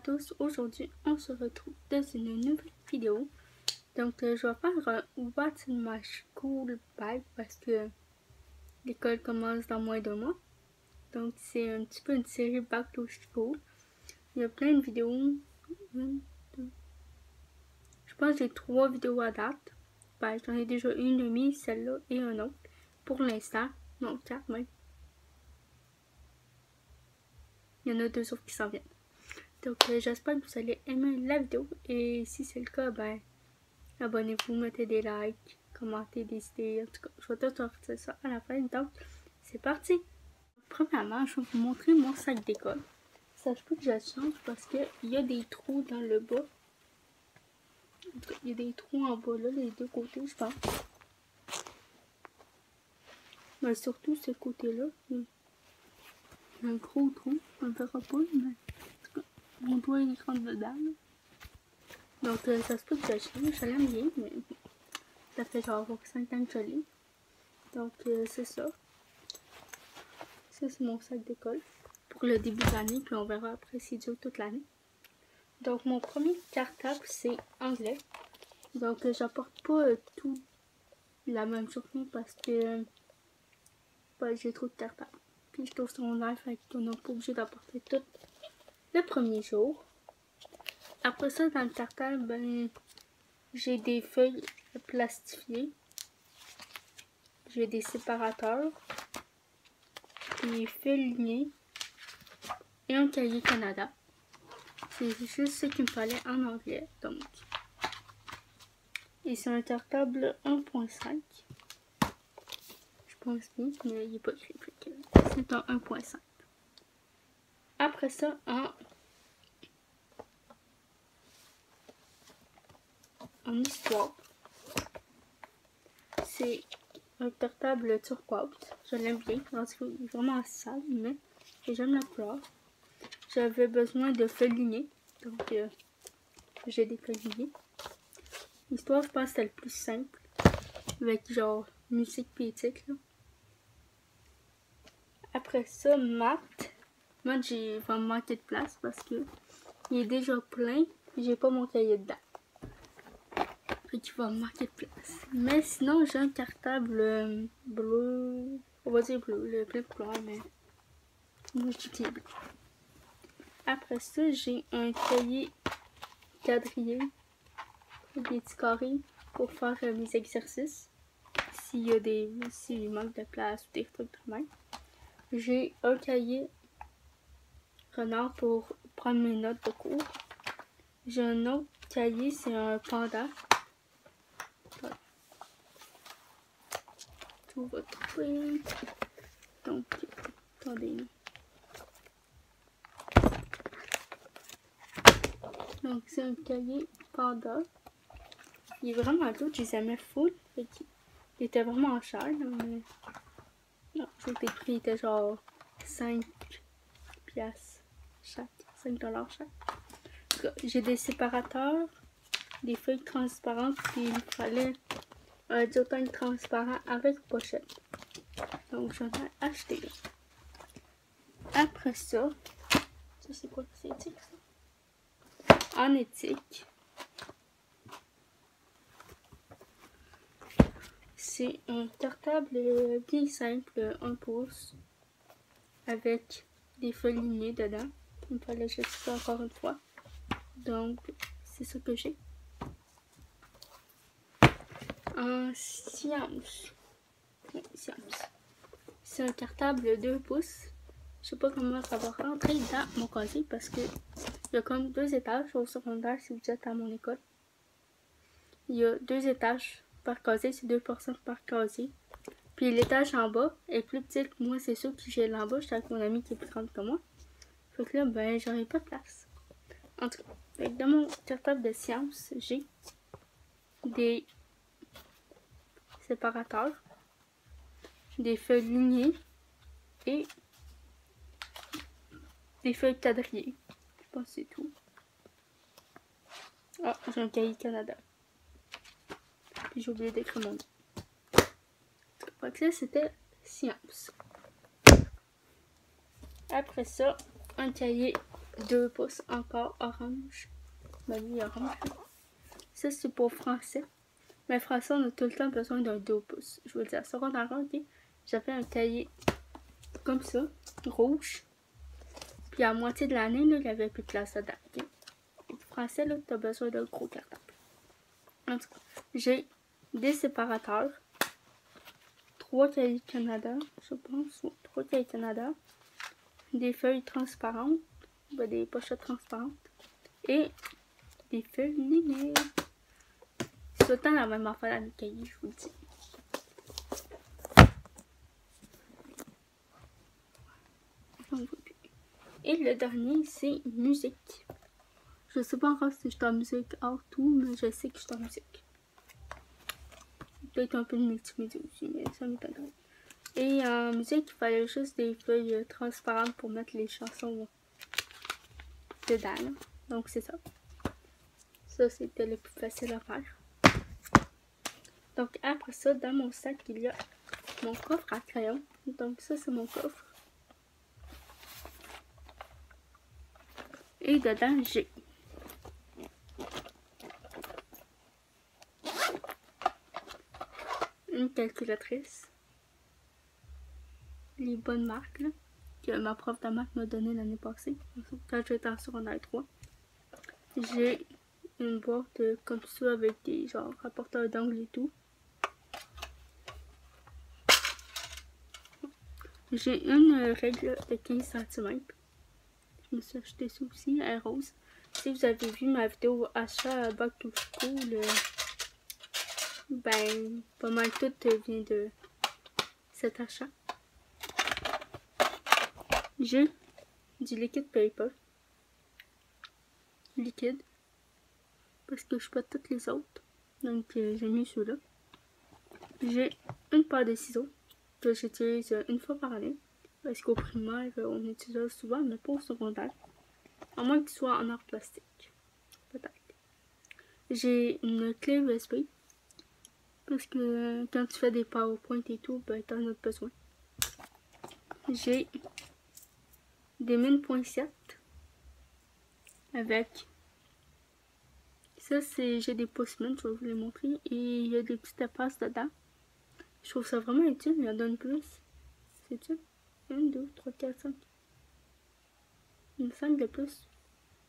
tous, aujourd'hui on se retrouve dans une nouvelle vidéo. Donc je vais faire un What's in my school bag parce que l'école commence dans moins d'un mois. Donc c'est un petit peu une série Back to School. Il y a plein de vidéos. Je pense que j'ai 3 vidéos à date. Ben, j'en ai déjà une demi, celle-là et un autre. Pour l'instant, non 4 même. Il y en a 2 autres qui s'en viennent. Donc j'espère que vous allez aimer la vidéo et si c'est le cas, ben abonnez-vous, mettez des likes, commentez des idées, en tout cas je vais tout sortir ça à la fin, donc c'est parti! Premièrement, je vais vous montrer mon sac d'école. Ça se peut que je le change parce qu'il y a des trous dans le bas. En tout cas, il y a des trous en bas là, les deux côtés je pense. Mais surtout ce côté-là, il y a un gros trou, on ne verra pas, mais en tout cas, mon doigt il rentre dedans. Là. Donc ça se peut que je l'aime bien, mais ça fait genre 5 ans que je l'ai. Donc c'est ça. Ça c'est mon sac d'école pour le début de l'année, puis on verra après s'il dure toute l'année. Donc mon premier cartable c'est anglais. Donc j'apporte pas tout la même journée parce que j'ai trop de cartables. Puis je trouve secondaire, fait qu'on n'est pas obligé d'apporter tout le premier jour. Après ça dans le cartable, ben j'ai des feuilles plastifiées. J'ai des séparateurs, des fils lignés et un cahier Canada. C'est juste ce qu'il me fallait en anglais. Donc. Et c'est un cartable 1.5. Je pense bien, mais il n'est pas écrit. C'est un 1.5. Après ça, en histoire, c'est un cartable turquoise. Je l'aime bien. Il est vraiment sale, mais j'aime la couleur. J'avais besoin de feuilles lignées. Donc, j'ai des feuilles lignées. Histoire, je pense que c'était le plus simple. Avec genre musique piétique. Après ça, maths. Maths, j'ai vraiment manqué de place parce que il est déjà plein. J'ai pas mon cahier dedans. Fait qu'il va me manquer de place. Mais sinon, j'ai un cartable bleu. On va dire bleu, le plein de couleurs, mais moi je dis bleu. Après ça, j'ai un cahier quadrillé. Des petits carrés pour faire mes exercices. S'il manque de place ou des trucs de même. J'ai un cahier renard pour prendre mes notes de cours. J'ai un autre cahier, c'est un panda. Voilà. Tout va trouver. Donc, attendez. Donc, c'est un cahier panda. Il est vraiment doux, je les aimais full. Il était vraiment cher, mais non, c'était prix, il était genre 5 piastres chaque, 5 $ chaque. J'ai des séparateurs, des feuilles transparentes, puis il me fallait un diotone transparent avec pochette. Donc j'en ai acheté. Après ça c'est quoi? C'est éthique ça? En éthique, c'est un cartable bien simple, 1 pouce, avec des feuilles lignées dedans. Il me fallait juste ça encore une fois. Donc, c'est ça que j'ai. En sciences. Oui, sciences. C'est un cartable 2 pouces. Je sais pas comment ça va rentrer dans mon casier parce que il y a comme 2 étages au secondaire si vous êtes à mon école. Il y a 2 étages par casier, c'est 2 personnes par casier. Puis l'étage en bas est plus petit que moi, c'est sûr que j'ai l'en bas, j'étais avec mon ami qui est plus grande que moi. Fait que là, ben, j'aurais pas de place. En tout cas, dans mon cartable de sciences, j'ai des séparateurs, des feuilles lignées et des feuilles quadrillées. Je pense que c'est tout. Ah, j'ai un cahier Canada. Puis j'ai oublié d'écrire mon nom. Fait que là, c'était sciences. Après ça, un cahier 2 pouces encore orange. Ma vie orange. Ça, c'est pour français. Mais français, on a tout le temps besoin d'un 2 pouces. Je veux dire, secondaire, ok? J'avais un cahier comme ça, rouge. Puis à moitié de l'année, il n'y avait plus de classe dedans. Okay? Français, là, tu as besoin d'un gros cartable. En tout cas, j'ai des séparateurs. 3 cahiers Canada, je pense. 3 cahiers Canada. Des feuilles transparentes. Ben, des pochettes transparentes. Et des feuilles néné. C'est tout le temps la même affaire dans les cahiers, je vous le dis. Et le dernier, c'est musique. Je sais pas encore si je suis en musique hors tout, mais je sais que je suis en musique. Peut-être un peu de multimédia aussi, mais ça m'étonnerait. Et en musique, il fallait juste des feuilles transparentes pour mettre les chansons dedans. Là. Donc c'est ça. Ça, c'était le plus facile à faire. Donc après ça, dans mon sac, il y a mon coffre à crayon. Donc ça, c'est mon coffre. Et dedans, j'ai une calculatrice. Les bonnes marques là, que ma prof de maths m'a donné l'année passée, quand j'étais en secondaire 3. J'ai une boîte comme ça avec des genre rapporteurs d'angles et tout. J'ai une règle de 15 cm. Je me suis acheté ça aussi, elle rose. Si vous avez vu ma vidéo achat back to school, ben pas mal tout vient de cet achat. J'ai du liquide paper. Liquide. Parce que je peux pas toutes les autres. Donc j'ai mis ceux-là. J'ai une paire de ciseaux que j'utilise une fois par année. Parce qu'au primaire, on utilise souvent, mais pas au secondaire. À moins qu'ils soient en art plastique. Peut-être. J'ai une clé USB. Parce que quand tu fais des PowerPoint et tout, ben t'en as besoin. J'ai des mines poincettes. Avec... Ça, c'est... J'ai des pouces-mines, je vais vous les montrer. Et il y a des petites espaces dedans. Je trouve ça vraiment utile, il en donne plus. C'est utile. 1, 2, 3, 4, 5. Il me semble de plus.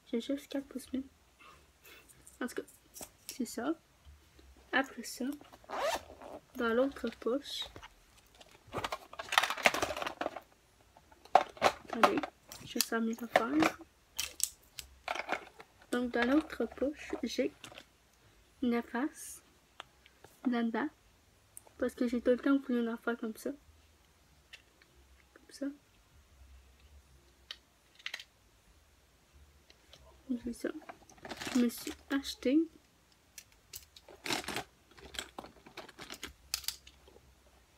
J'ai juste 4 pouces-mines. En tout cas, c'est ça. Après ça, dans l'autre poche, attendez, je sors mes affaires. Donc dans l'autre poche, j'ai une efface là-dedans. Parce que j'ai tout le temps voulu une affaire comme ça. Comme ça. J'ai ça. Je me suis acheté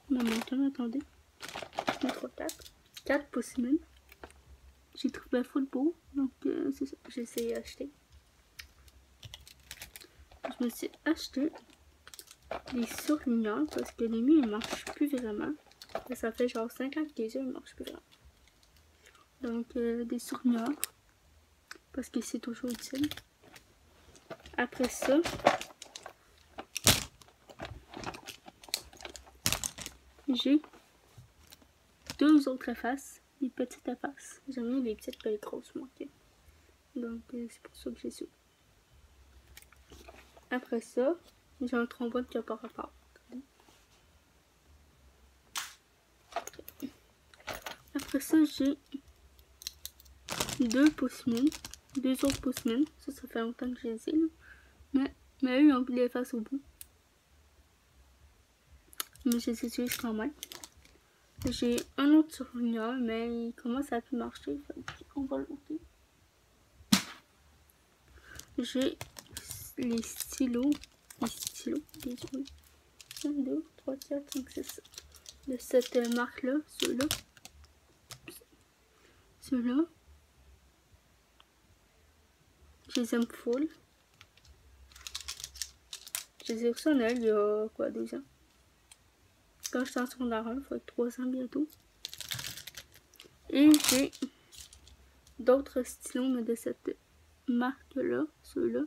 ma montagne, attendez. 3, 4 pouces-mines. J'ai trouvé full beau, donc c'est ça, j'ai essayé d'acheter. Je me suis acheté des surligneurs parce que les miens ils marchent plus vraiment. Ça fait genre 5 ans que les yeux ils marchent plus vraiment. Donc des surligneurs parce que c'est toujours utile. Après ça, j'ai 2 autres effaces, des petites effaces. J'aime bien les petites que les grosses moi. Okay. Donc c'est pour ça que j'ai ça. Après ça, j'ai un trombone qui n'a pas rapport. Après ça, j'ai 2 pouces-mines, 2 autres pouces-mines. Ça fait longtemps que je les ai. Là. Mais eux, ils ont mis les faces au bout. Mais je les utilise quand même. J'ai un autre surligneur, mais il commence à plus marcher. On va l'ôter. J'ai les stylos. Les 1, 2, 3, 4, 5, 6, 7. De cette marque-là, ceux-là. Ceux-là. Je les aime full. Je les ai reçus en Noël il y a quoi, 2 ans. Quand j'étais en secondaire 1, il faut être 3 ans bientôt. Et j'ai d'autres stylos, mais de cette marque-là, ceux-là.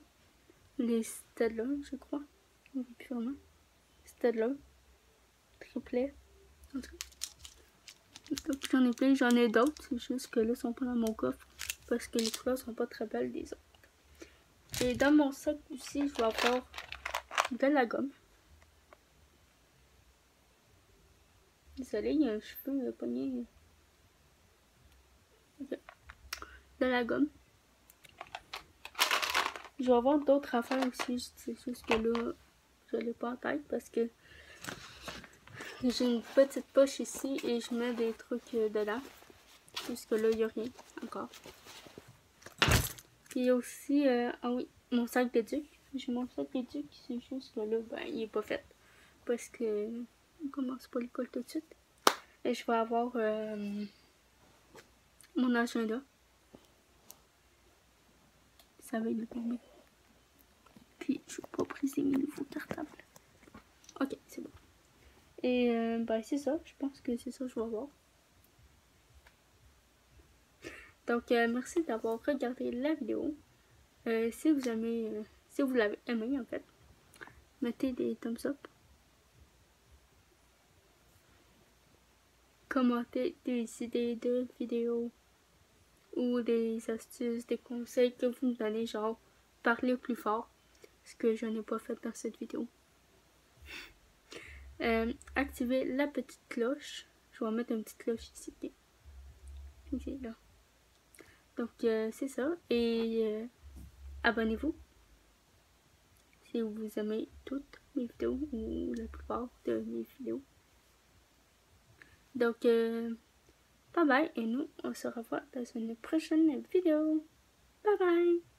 Les Staedtler, je crois. Oui, plus vraiment. Staedtler. Triplet. En tout cas. J'en ai plein, j'en ai d'autres. C'est juste que là, ils sont pas dans mon coffre. Parce que les couleurs sont pas très belles des autres. Et dans mon sac aussi, je vais avoir de la gomme. Désolée, il y a un cheveu pogné. Okay. De la gomme. Je vais avoir d'autres affaires aussi. C'est juste que là, je l'ai pas en tête parce que j'ai une petite poche ici et je mets des trucs dedans. Jusque là, il n'y a rien encore. Puis il y a aussi, ah oui, mon sac d'éduc. J'ai mon sac d'éduc, c'est juste que là, ben, il est pas fait. Parce que on commence pas l'école tout de suite. Et je vais avoir mon agenda. Ça va être combien. Puis je vais pas briser mes nouveaux cartables. Ok, c'est bon. Et ben c'est ça, je pense que c'est ça que je vais avoir. Donc merci d'avoir regardé la vidéo. Si vous aimez, si vous l'avez aimé en fait, mettez des thumbs up. Commentez des idées de vidéos ou des astuces, des conseils que vous me donnez, genre parlez plus fort, ce que je n'ai pas fait dans cette vidéo. Activez la petite cloche. Je vais mettre une petite cloche ici. Ici, là. Donc c'est ça. Et abonnez-vous si vous aimez toutes mes vidéos ou la plupart de mes vidéos. Donc bye bye et nous on se revoit dans une prochaine vidéo. Bye bye!